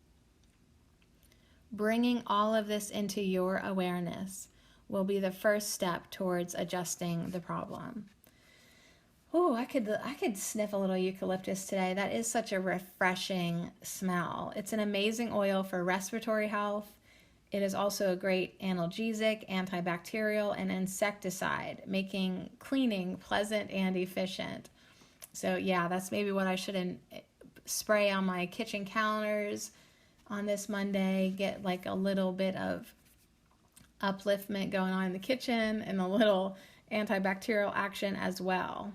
Speaker 1: Bringing all of this into your awareness will be the first step towards adjusting the problem. Oh, I could sniff a little eucalyptus today. That is such a refreshing smell. It's an amazing oil for respiratory health. It is also a great analgesic, antibacterial, and insecticide, making cleaning pleasant and efficient. So yeah, that's maybe what I should spray on my kitchen counters on this Monday. Get like a little bit of upliftment going on in the kitchen and a little antibacterial action as well.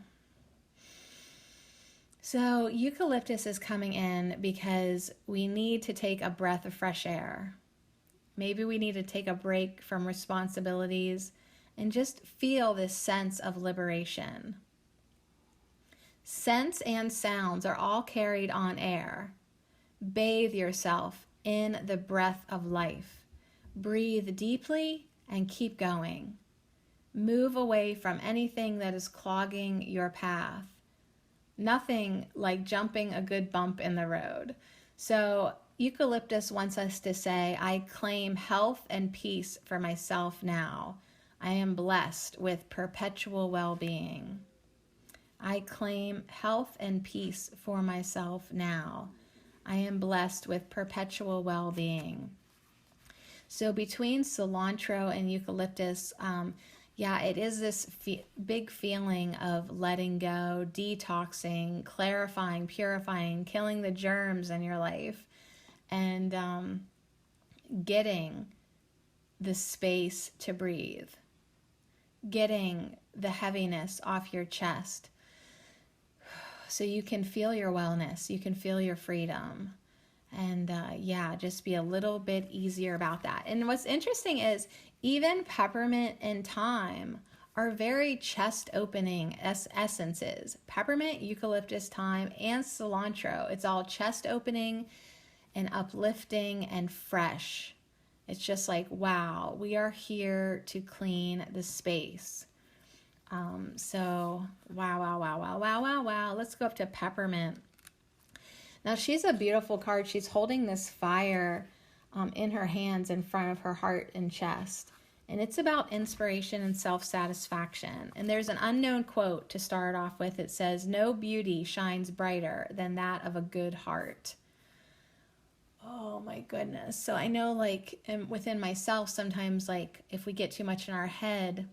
Speaker 1: So eucalyptus is coming in because we need to take a breath of fresh air. Maybe we need to take a break from responsibilities and just feel this sense of liberation. Scents and sounds are all carried on air. Bathe yourself in the breath of life. Breathe deeply and keep going. Move away from anything that is clogging your path. Nothing like jumping a good bump in the road. So eucalyptus wants us to say, I claim health and peace for myself now. I am blessed with perpetual well-being. I claim health and peace for myself now. I am blessed with perpetual well-being. So between cilantro and eucalyptus, yeah, it is this big feeling of letting go, detoxing, clarifying, purifying, killing the germs in your life, and getting the space to breathe, getting the heaviness off your chest so you can feel your wellness, you can feel your freedom. And yeah, just be a little bit easier about that. And what's interesting is even peppermint and thyme are very chest opening essences. Peppermint, eucalyptus, thyme, and cilantro. It's all chest opening and uplifting and fresh. It's just like, wow, we are here to clean the space. So, wow, wow, wow, wow, wow, wow, wow. Let's go up to peppermint. Now, she's a beautiful card. She's holding this fire in her hands in front of her heart and chest. And it's about inspiration and self-satisfaction. And there's an unknown quote to start off with. It says, "No beauty shines brighter than that of a good heart." Oh my goodness. So I know, like, within myself, sometimes, like, if we get too much in our head,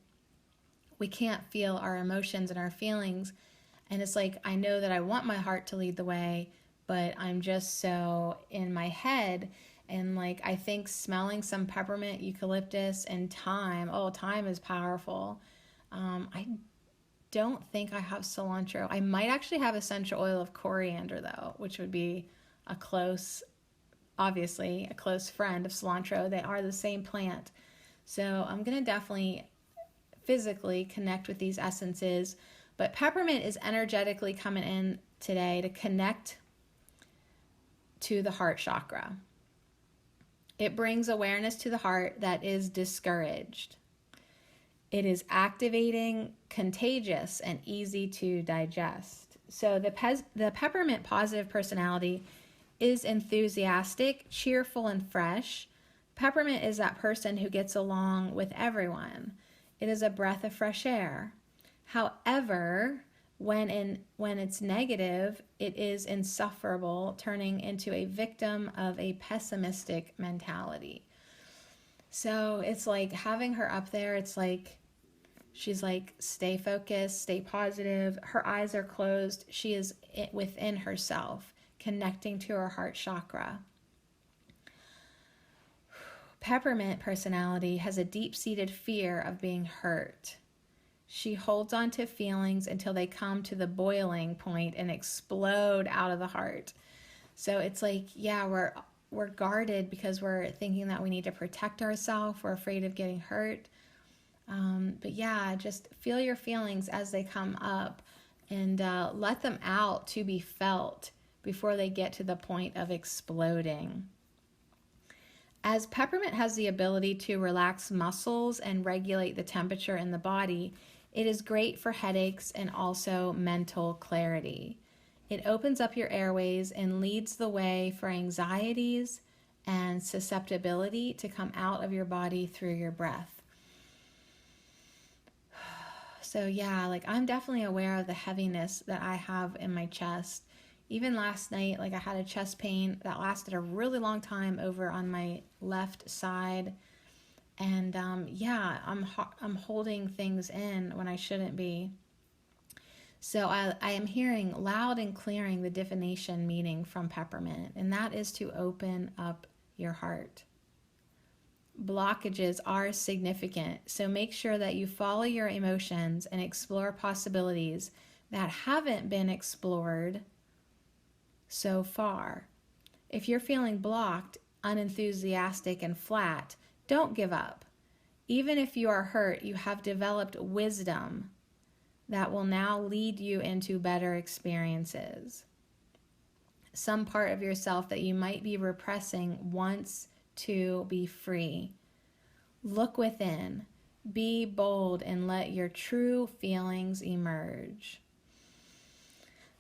Speaker 1: we can't feel our emotions and our feelings. And it's like, I know that I want my heart to lead the way, but I'm just so in my head. And like, I think smelling some peppermint, eucalyptus, and thyme, oh, thyme is powerful. I don't think I have cilantro. I might actually have essential oil of coriander though, which would be obviously a close friend of cilantro. They are the same plant. So I'm going to definitely physically connect with these essences. But peppermint is energetically coming in today to connect to the heart chakra. It brings awareness to the heart that is discouraged. It is activating, contagious, and easy to digest. So the peppermint positive personality is enthusiastic, cheerful, and fresh. Peppermint is that person who gets along with everyone. It is a breath of fresh air. However, when it's negative, it is insufferable, turning into a victim of a pessimistic mentality. So it's like having her up there, it's like she's like, stay focused, stay positive. Her eyes are closed. She is within herself, connecting to her heart chakra. Peppermint personality has a deep-seated fear of being hurt. She holds on to feelings until they come to the boiling point and explode out of the heart. So it's like, yeah, we're guarded because we're thinking that we need to protect ourselves. We're afraid of getting hurt. But yeah, just feel your feelings as they come up and let them out to be felt before they get to the point of exploding. As peppermint has the ability to relax muscles and regulate the temperature in the body, it is great for headaches and also mental clarity. It opens up your airways and leads the way for anxieties and susceptibility to come out of your body through your breath. So yeah, like I'm definitely aware of the heaviness that I have in my chest. Even last night, like I had a chest pain that lasted a really long time over on my left side. And yeah, I'm holding things in when I shouldn't be. So I am hearing loud and clearing the divination meaning from peppermint, and that is to open up your heart. Blockages are significant, so make sure that you follow your emotions and explore possibilities that haven't been explored so far. If you're feeling blocked, unenthusiastic, and flat, don't give up. Even if you are hurt, you have developed wisdom that will now lead you into better experiences. Some part of yourself that you might be repressing wants to be free. Look within, be bold, and let your true feelings emerge.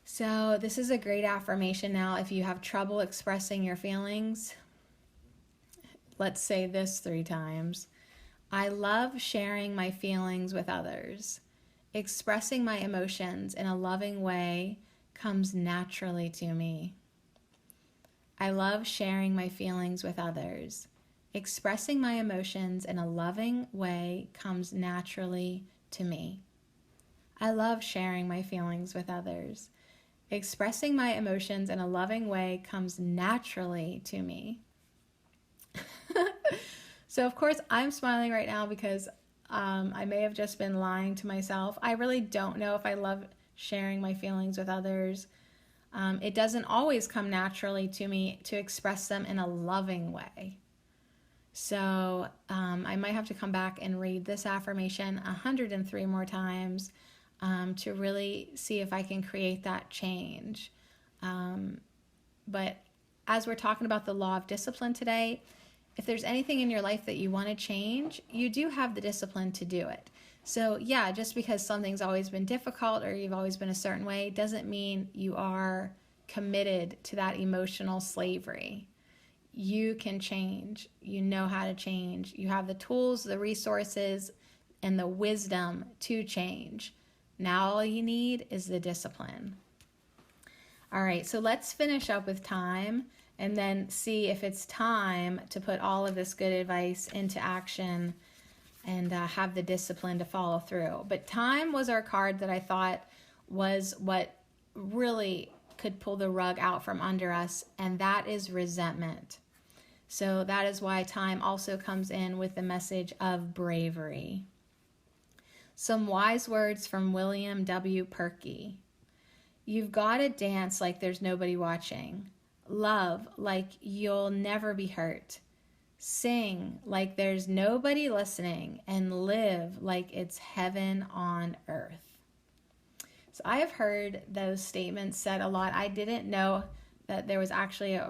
Speaker 1: So this is a great affirmation. Now, if you have trouble expressing your feelings, let's say this 3 times. I love sharing my feelings with others. Expressing my emotions in a loving way comes naturally to me. I love sharing my feelings with others. Expressing my emotions in a loving way comes naturally to me. I love sharing my feelings with others. Expressing my emotions in a loving way comes naturally to me. So, of course, I'm smiling right now because I may have just been lying to myself. I really don't know if I love sharing my feelings with others. It doesn't always come naturally to me to express them in a loving way. So I might have to come back and read this affirmation 103 more times to really see if I can create that change. But as we're talking about the law of discipline today, if there's anything in your life that you want to change, you do have the discipline to do it. So yeah, just because something's always been difficult or you've always been a certain way doesn't mean you are committed to that emotional slavery. You can change. You know how to change. You have the tools, the resources, and the wisdom to change. Now all you need is the discipline. All right, so let's finish up with time and then see if it's time to put all of this good advice into action and have the discipline to follow through. But time was our card that I thought was what really could pull the rug out from under us, and that is resentment. So that is why time also comes in with the message of bravery. Some wise words from William W. Perky. You've got to dance like there's nobody watching. Love like you'll never be hurt. Sing like there's nobody listening, and live like it's heaven on earth. So I have heard those statements said a lot. I didn't know that there was actually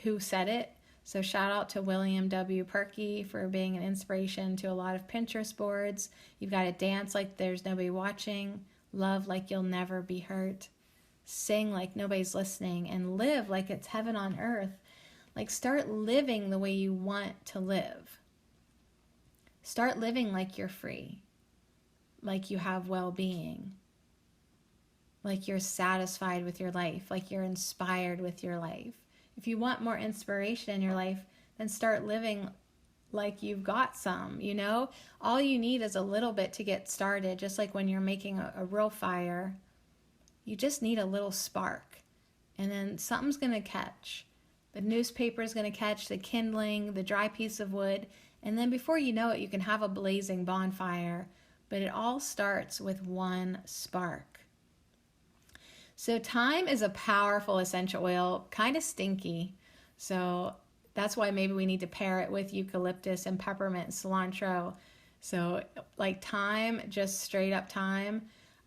Speaker 1: who said it. So shout out to William W. Perky for being an inspiration to a lot of Pinterest boards. You've got to dance like there's nobody watching, love like you'll never be hurt, sing like nobody's listening, and live like it's heaven on earth. Like, start living the way you want to live. Start living like you're free, like you have well-being, like you're satisfied with your life, like you're inspired with your life. If you want more inspiration in your life, then start living like you've got some, you know? All you need is a little bit to get started, just like when you're making a real fire. You just need a little spark, and then something's going to catch. The newspaper is going to catch, the kindling, the dry piece of wood, and then before you know it, you can have a blazing bonfire. But it all starts with one spark. So thyme is a powerful essential oil, kind of stinky. So that's why maybe we need to pair it with eucalyptus and peppermint and cilantro. So like thyme, just straight up thyme.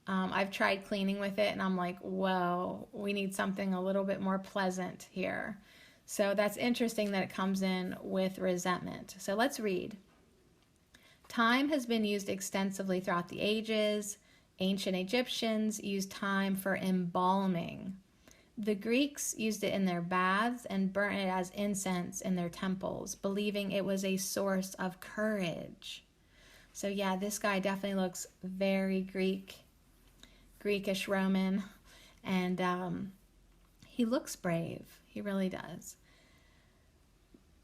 Speaker 1: I've tried cleaning with it and I'm like, whoa, we need something a little bit more pleasant here. So that's interesting that it comes in with resentment. So let's read. Thyme has been used extensively throughout the ages. Ancient Egyptians used thyme for embalming. The Greeks used it in their baths and burnt it as incense in their temples, believing it was a source of courage. So yeah, this guy definitely looks very Greekish Roman, and he looks brave. He really does.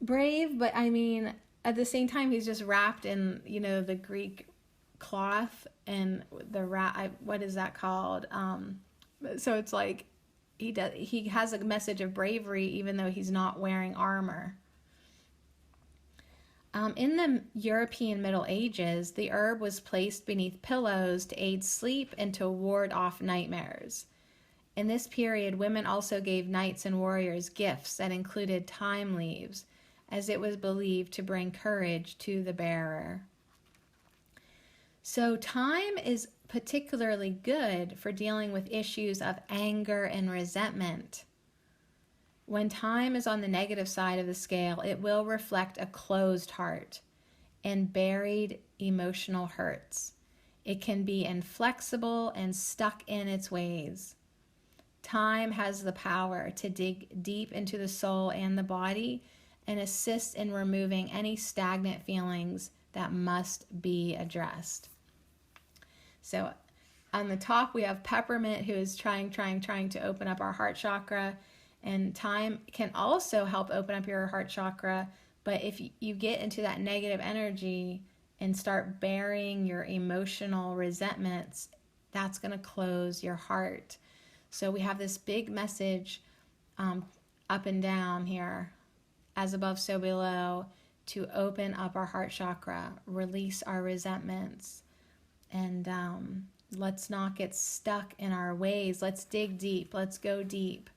Speaker 1: Brave, but I mean, at the same time, he's just wrapped in, the Greek cloth and the what is that called? So it's like he has a message of bravery even though he's not wearing armor. In the European Middle Ages, the herb was placed beneath pillows to aid sleep and to ward off nightmares. In this period, women also gave knights and warriors gifts that included thyme leaves, as it was believed to bring courage to the bearer. So thyme is particularly good for dealing with issues of anger and resentment. When thyme is on the negative side of the scale, it will reflect a closed heart and buried emotional hurts. It can be inflexible and stuck in its ways. Thyme has the power to dig deep into the soul and the body and assist in removing any stagnant feelings that must be addressed. So on the top, we have peppermint, who is trying to open up our heart chakra. And thyme can also help open up your heart chakra But if you get into that negative energy and start burying your emotional resentments, that's going to close your heart. So we have this big message up and down here, as above, so below, to open up our heart chakra, release our resentments, and let's not get stuck in our ways. Let's dig deep. Let's go deep.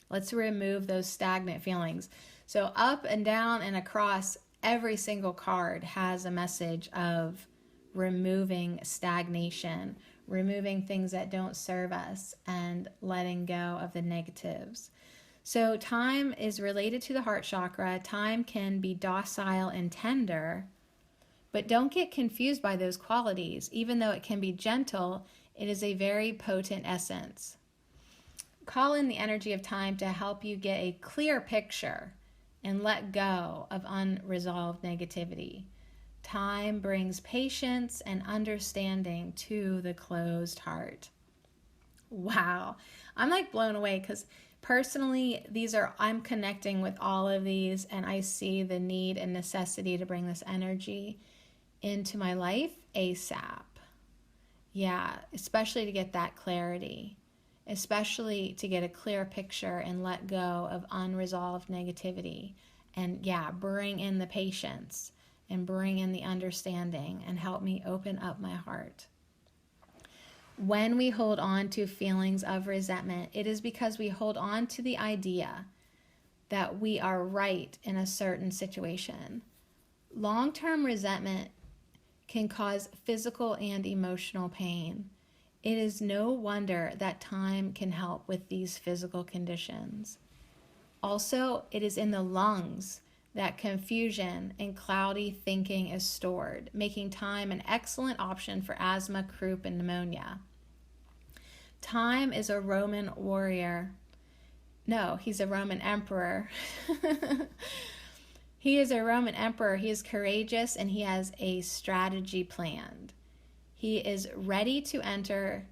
Speaker 1: Let's remove those stagnant feelings. So up and down and across, every single card has a message of removing stagnation, removing things that don't serve us, and letting go of the negatives. So time is related to the heart chakra. Time can be docile and tender, but don't get confused by those qualities. Even though it can be gentle, it is a very potent essence. Call in the energy of time to help you get a clear picture and let go of unresolved negativity. Time brings patience and understanding to the closed heart. Wow. I'm like blown away because personally, I'm connecting with all of these, and I see the need and necessity to bring this energy into my life ASAP. Yeah, especially to get that clarity, especially to get a clear picture and let go of unresolved negativity. And yeah, bring in the patience and bring in the understanding and help me open up my heart. When we hold on to feelings of resentment, it is because we hold on to the idea that we are right in a certain situation. Long-term resentment can cause physical and emotional pain. It is no wonder that time can help with these physical conditions. Also, it is in the lungs that confusion and cloudy thinking is stored, making time an excellent option for asthma, croup, and pneumonia. Time is a Roman warrior. No, he's a Roman emperor. He is a Roman emperor. He is courageous and he has a strategy planned. He is ready to enter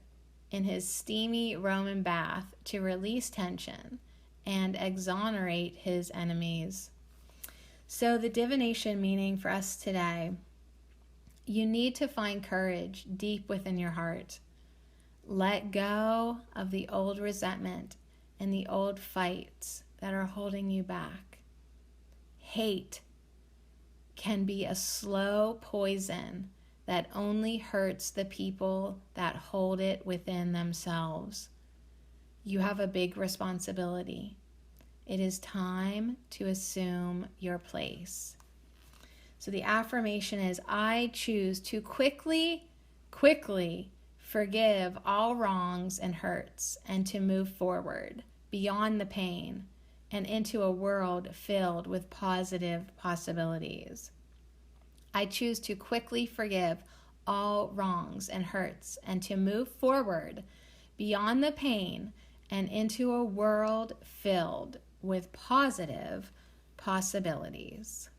Speaker 1: in his steamy Roman bath to release tension and exonerate his enemies. So the divination meaning for us today, you need to find courage deep within your heart. Let go of the old resentment and the old fights that are holding you back. Hate can be a slow poison that only hurts the people that hold it within themselves. You have a big responsibility. It is time to assume your place. So the affirmation is, I choose to quickly forgive all wrongs and hurts and to move forward beyond the pain and into a world filled with positive possibilities. I choose to quickly forgive all wrongs and hurts and to move forward beyond the pain and into a world filled with positive possibilities.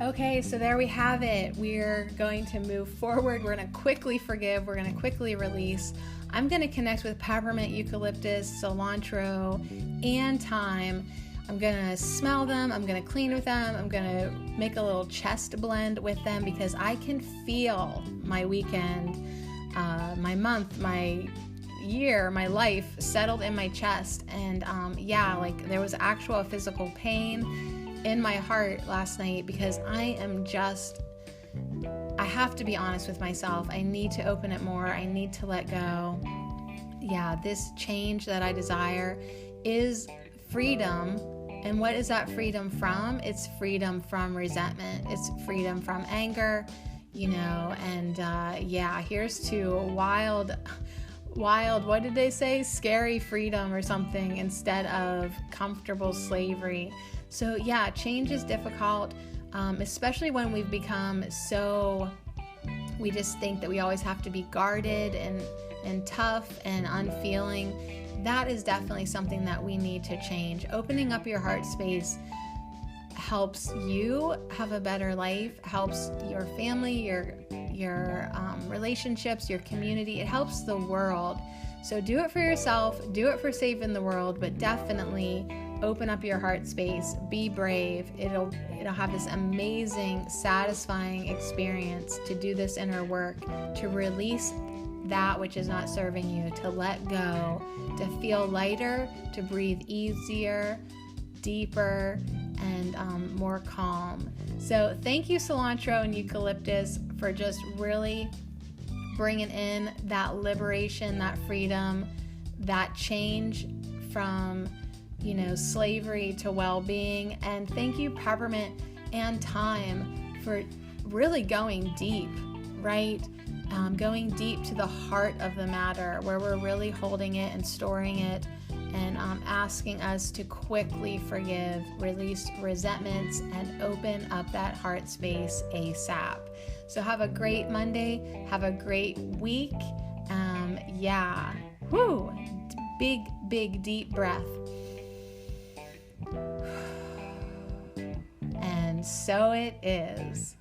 Speaker 1: Okay, so there we have it. We're going to move forward. We're going to quickly forgive. We're going to quickly release. I'm going to connect with peppermint, eucalyptus, cilantro, and thyme. I'm going to smell them. I'm going to clean with them. I'm going to make a little chest blend with them because I can feel my weekend, my month, my year, my life settled in my chest. And like there was actual physical pain in my heart last night because I have to be honest with myself. I need to open it more. I need to let go. Yeah, this change that I desire is freedom. And what is that freedom from? It's freedom from resentment. It's freedom from anger, and here's to wild, what did they say? Scary freedom or something instead of comfortable slavery. So yeah, change is difficult, especially when we've become we just think that we always have to be guarded and tough and unfeeling. That is definitely something that we need to change. Opening up your heart space helps you have a better life, helps your family, your relationships, your community. It helps the world. So do it for yourself, do it for saving the world, but definitely open up your heart space, be brave. It'll have this amazing, satisfying experience to do this inner work, to release that which is not serving you, to let go, to feel lighter, to breathe easier, deeper, and more calm. So thank you, cilantro and eucalyptus, for just really bringing in that liberation, that freedom, that change from, slavery to well-being. And thank you, peppermint and thyme, for really going deep, right? Going deep to the heart of the matter, where we're really holding it and storing it, and asking us to quickly forgive, release resentments, and open up that heart space ASAP. So have a great Monday. Have a great week. Big, deep breath. And so it is.